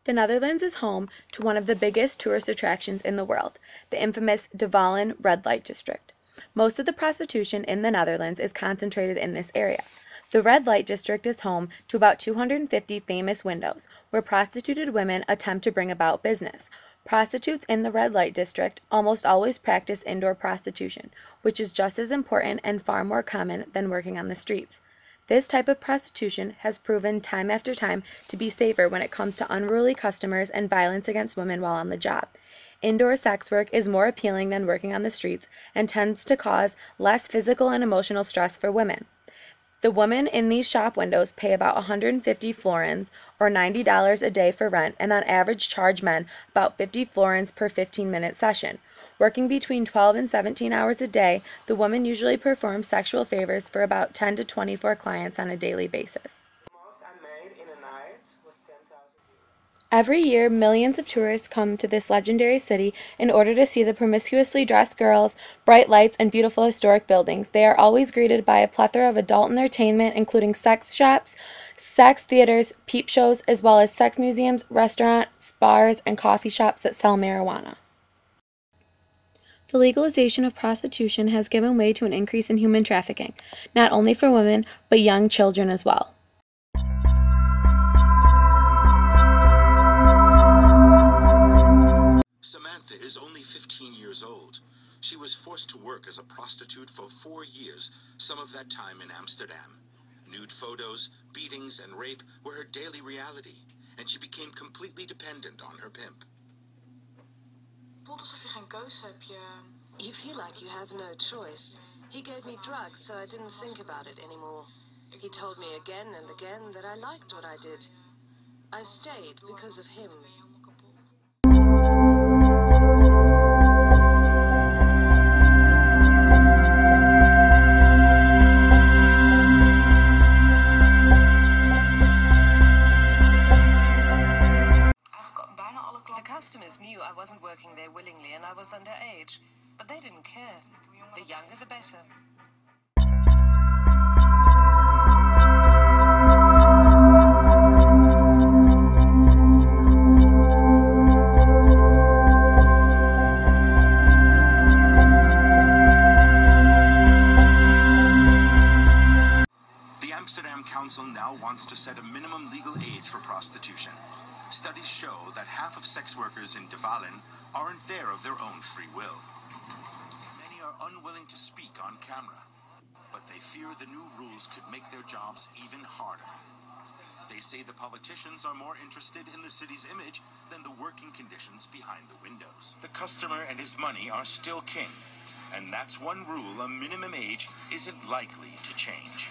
The Netherlands is home to one of the biggest tourist attractions in the world, the infamous De Wallen red light district. Most of the prostitution in the Netherlands is concentrated in this area. The red light district is home to about 250 famous windows, where prostituted women attempt to bring about business. Prostitutes in the red light district almost always practice indoor prostitution, which is just as important and far more common than working on the streets. This type of prostitution has proven time after time to be safer when it comes to unruly customers and violence against women while on the job. Indoor sex work is more appealing than working on the streets and tends to cause less physical and emotional stress for women. The women in these shop windows pay about 150 florins, or $90 a day for rent, and on average charge men about 50 florins per 15-minute session. Working between 12 and 17 hours a day, the woman usually performs sexual favors for about 10 to 24 clients on a daily basis. Every year, millions of tourists come to this legendary city in order to see the promiscuously dressed girls, bright lights, and beautiful historic buildings. They are always greeted by a plethora of adult entertainment, including sex shops, sex theaters, peep shows, as well as sex museums, restaurants, bars, and coffee shops that sell marijuana. The legalization of prostitution has given way to an increase in human trafficking, not only for women, but young children as well. Samantha is only 15 years old. She was forced to work as a prostitute for 4 years, some of that time in Amsterdam. Nude photos, beatings, and rape were her daily reality, and she became completely dependent on her pimp. You feel like you have no choice. He gave me drugs, so I didn't think about it anymore. He told me again and again that I liked what I did. I stayed because of him. The customers knew I wasn't working there willingly and I was underage, but they didn't care. The younger, the better. The Amsterdam Council now wants to set a minimum legal age for prostitution. Studies show that half of sex workers in De Wallen aren't there of their own free will. Many are unwilling to speak on camera, but they fear the new rules could make their jobs even harder. They say the politicians are more interested in the city's image than the working conditions behind the windows. The customer and his money are still king, and that's one rule a minimum age isn't likely to change.